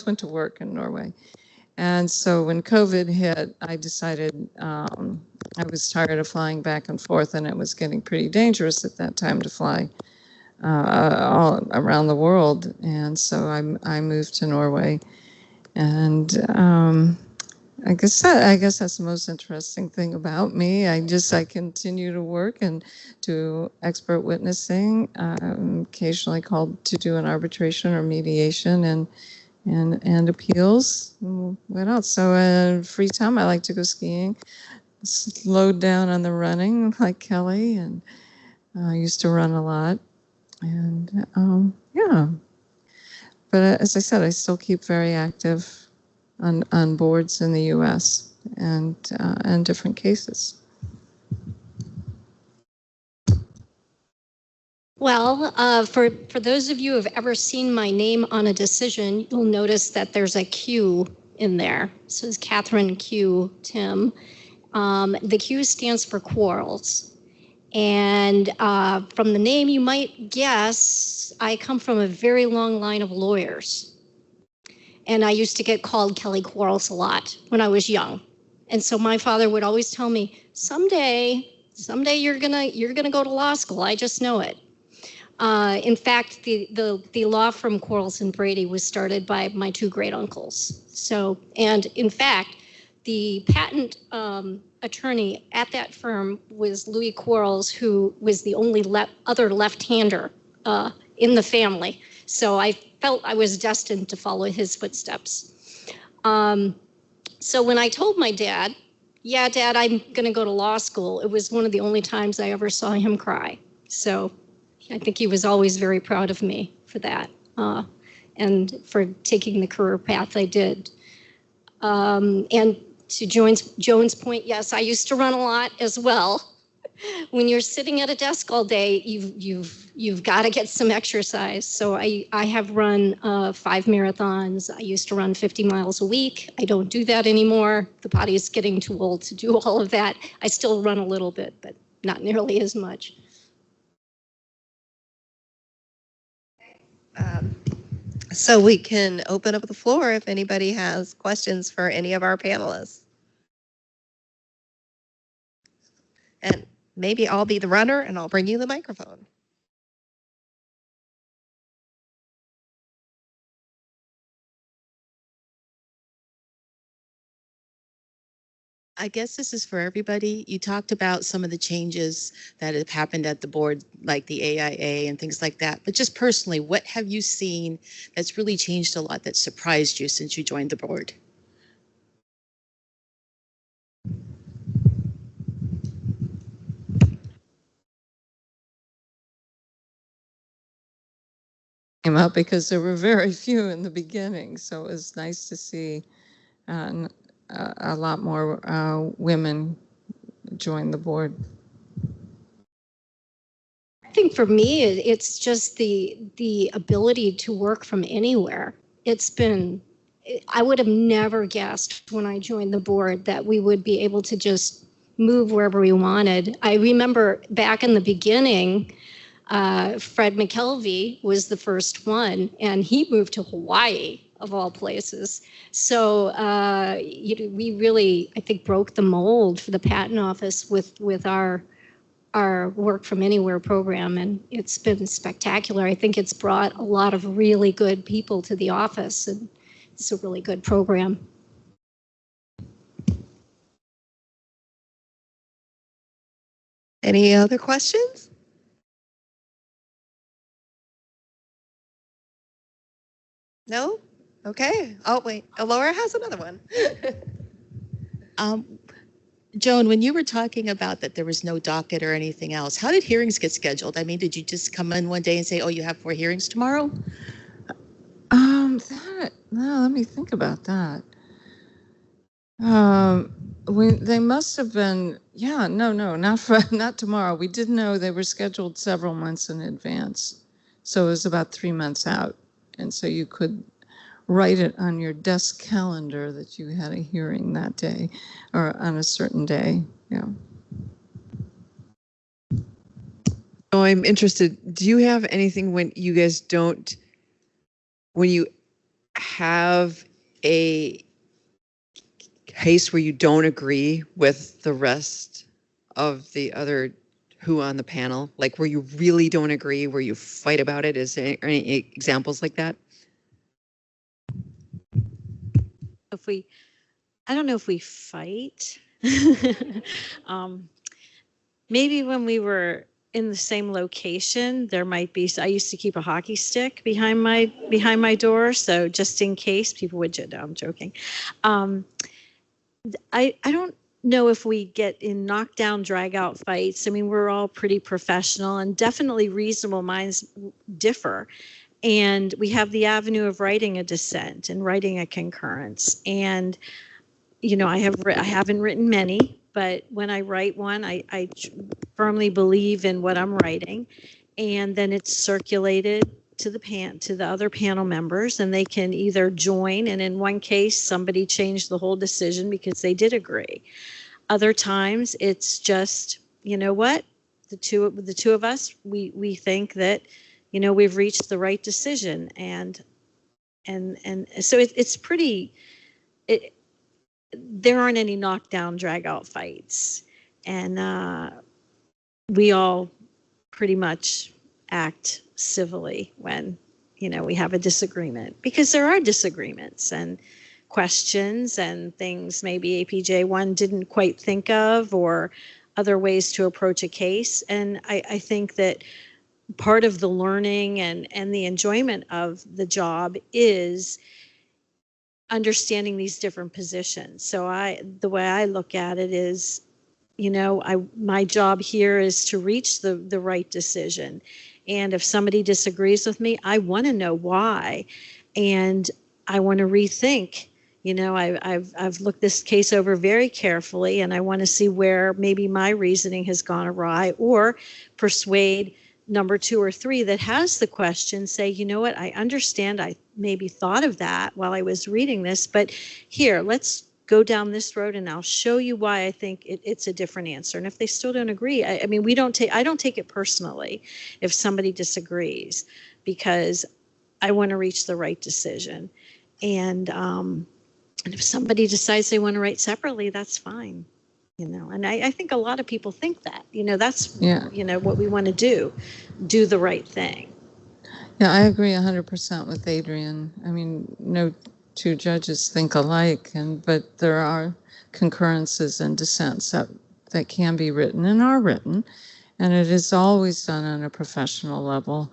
C: went to work in Norway. And so when COVID hit, I decided I was tired of flying back and forth, and it was getting pretty dangerous at that time to fly all around the world. And so I moved to Norway, and I guess that's the most interesting thing about me. I continue to work and do expert witnessing. I'm occasionally called to do an arbitration or mediation and appeals. What else? So free time, I like to go skiing. Slowed down on the running like Kelly, and I used to run a lot. And yeah, but as I said, I still keep very active on boards in the U.S. and different cases.
D: Well, for those of you who have ever seen my name on a decision, you'll notice that there's a Q in there. So it's Catherine Q. Timm. The Q stands for quarrels. And from the name, you might guess I come from a very long line of lawyers. And I used to get called Kelly Quarles a lot when I was young. And so my father would always tell me, someday you're gonna go to law school. I just know it. In fact, the law firm Quarles and Brady was started by my two great uncles. So, and in fact, the patent attorney at that firm was Louis Quarles, who was the only other left-hander in the family. So I felt I was destined to follow his footsteps. So when I told my dad, yeah, Dad, I'm going to go to law school, it was one of the only times I ever saw him cry. So I think he was always very proud of me for that and for taking the career path I did. And to Joan's point, yes, I used to run a lot as well. When you're sitting at a desk all day, you've got to get some exercise. So I have run 5 marathons. I used to run 50 miles a week. I don't do that anymore. The body is getting too old to do all of that. I still run a little bit, but not nearly as much.
A: So we can open up the floor if anybody has questions for any of our panelists. And maybe I'll be the runner and I'll bring you the microphone.
F: I guess this is for everybody. You talked about some of the changes that have happened at the board, like the AIA and things like that. But just personally, what have you seen that's really changed a lot that surprised you since you joined the board?
C: Came up because there were very few in the beginning, so it was nice to see a lot more women join the board.
D: I think for me, it's just the ability to work from anywhere. I would have never guessed when I joined the board that we would be able to just move wherever we wanted. I remember back in the beginning, Fred McKelvey was the first one, and he moved to Hawaii, of all places. So we really, I think, broke the mold for the patent office with our work from anywhere program, and it's been spectacular. I think it's brought a lot of really good people to the office, and it's a really good program.
A: Any other questions? No? Okay. Oh, wait. Laura has another one.
F: Joan, when you were talking about that there was no docket or anything else, how did hearings get scheduled? I mean, did you just come in one day and say, oh, you have 4 hearings tomorrow?
C: Let me think about that. They must have been, not tomorrow. We did know they were scheduled several months in advance. So it was about 3 months out. And so you could write it on your desk calendar that you had a hearing that day or on a certain day. Yeah.
G: Oh, I'm interested. Do you have anything when you guys don't, when you have a case where you don't agree with the rest of the other who on the panel, like where you really don't agree, where you fight about it? Is there any examples like that?
E: I don't know if we fight. Maybe when we were in the same location, there might be. I used to keep a hockey stick behind my door, so just in case people would. No, I'm joking. I don't know if we get in knockdown, drag out fights. I mean, we're all pretty professional, and definitely reasonable minds differ. And we have the avenue of writing a dissent and writing a concurrence. And, you know, I haven't written many, but when I write one, I firmly believe in what I'm writing. And then it's circulated to the other panel members, and they can either join. And in one case, somebody changed the whole decision because they did agree. Other times it's just, you know what, the two of us, we think that, you know, we've reached the right decision. And so it's pretty, there aren't any knockdown, drag out fights. And we all pretty much act civilly when, you know, we have a disagreement, because there are disagreements and questions and things maybe APJ 1 didn't quite think of, or other ways to approach a case. And I think that part of the learning and the enjoyment of the job is understanding these different positions. So the way I look at it is, you know, my job here is to reach the right decision. And if somebody disagrees with me, I want to know why, and I want to rethink. You know, I've looked this case over very carefully, and I want to see where maybe my reasoning has gone awry, or persuade number 2 or 3 that has the question, say, you know what, I understand, I maybe thought of that while I was reading this, but here, let's go down this road and I'll show you why I think it's a different answer. And if they still don't agree, I mean, I don't take it personally if somebody disagrees, because I want to reach the right decision. And if somebody decides they want to write separately, that's fine. You know, and I think a lot of people think that, you know, that's, you know, what we want to do the right thing.
C: Yeah, I agree 100% with Adriene. I mean, no 2 judges think alike, but there are concurrences and dissents that can be written and are written, and it is always done on a professional level.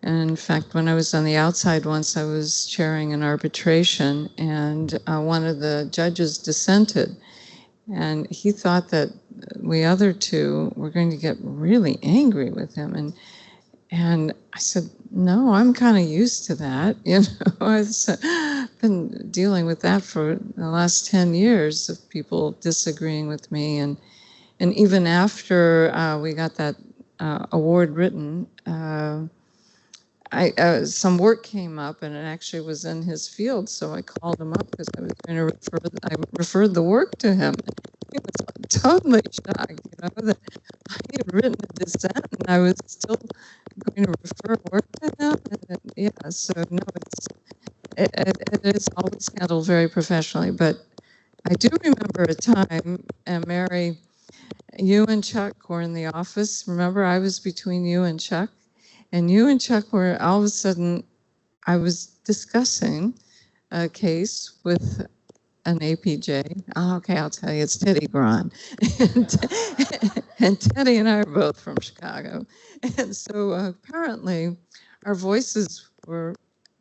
C: And in fact, when I was on the outside once, I was chairing an arbitration, and one of the judges dissented. And he thought that we other 2 were going to get really angry with him. And I said, no, I'm kind of used to that. You know, I've been dealing with that for the last 10 years of people disagreeing with me. And even after we got that award written, some work came up, and it actually was in his field. So I called him up because I was going to referred the work to him. He was totally shocked, you know, that I had written a dissent and I was still going to refer work to him. Yeah, so no, it is always handled very professionally. But I do remember a time, and Mary, you and Chuck were in the office. Remember, I was between you and Chuck, and you and Chuck were, all of a sudden, I was discussing a case with an APJ. Oh, okay, I'll tell you, it's Teddy Browne. And Teddy and I are both from Chicago. And so apparently our voices were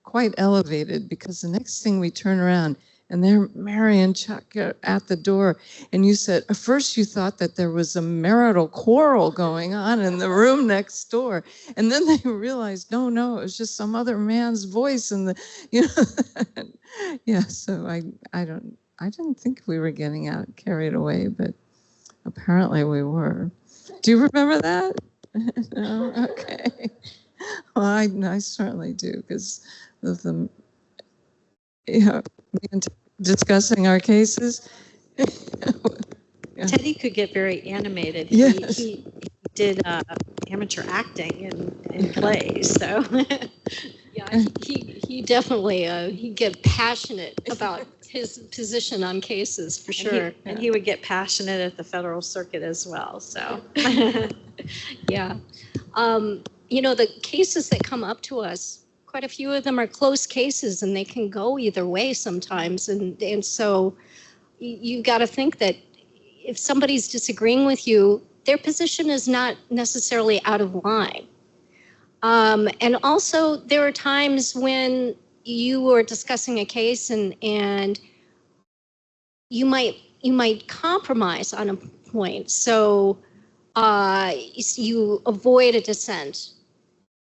C: quite elevated, because the next thing we turn around and there Mary and Chuck are at the door. And you said, at first you thought that there was a marital quarrel going on in the room next door. And then they realized, no, it was just some other man's voice in the, you know. Yeah, so I didn't think we were getting carried away, but apparently we were. Do you remember that? No? Okay. Well, I certainly do, because of the, yeah, discussing our cases. Yeah.
E: Teddy could get very animated.
C: Yes.
E: He did amateur acting in plays, so.
H: Yeah, he definitely he'd get passionate about his position on cases for sure.
E: And he would get passionate at the federal circuit as well. So.
H: Yeah. You know, the cases that come up to us, quite a few of them are close cases, and they can go either way sometimes. And so you got to think that if somebody's disagreeing with you, their position is not necessarily out of line. And also, there are times when you are discussing a case and you might compromise on a point. So you avoid a dissent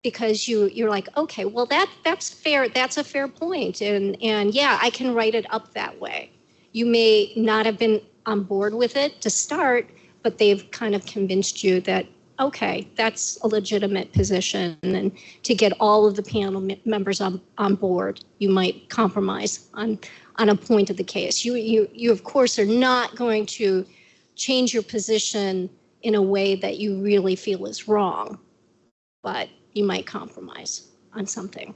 H: because you're like, okay, well that's fair. That's a fair point. And yeah, I can write it up that way. You may not have been on board with it to start, but they've kind of convinced you that, okay, that's a legitimate position. And to get all of the panel members on board, you might compromise on a point of the case. You of course are not going to change your position in a way that you really feel is wrong, but you might compromise on something.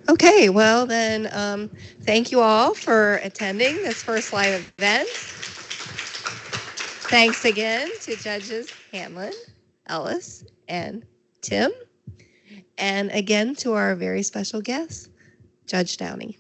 I: Okay, well then, thank you all for attending this first live event. Thanks again to judges Hanlon, Ellis, and Timm. And again to our very special guest, Judge Dulany.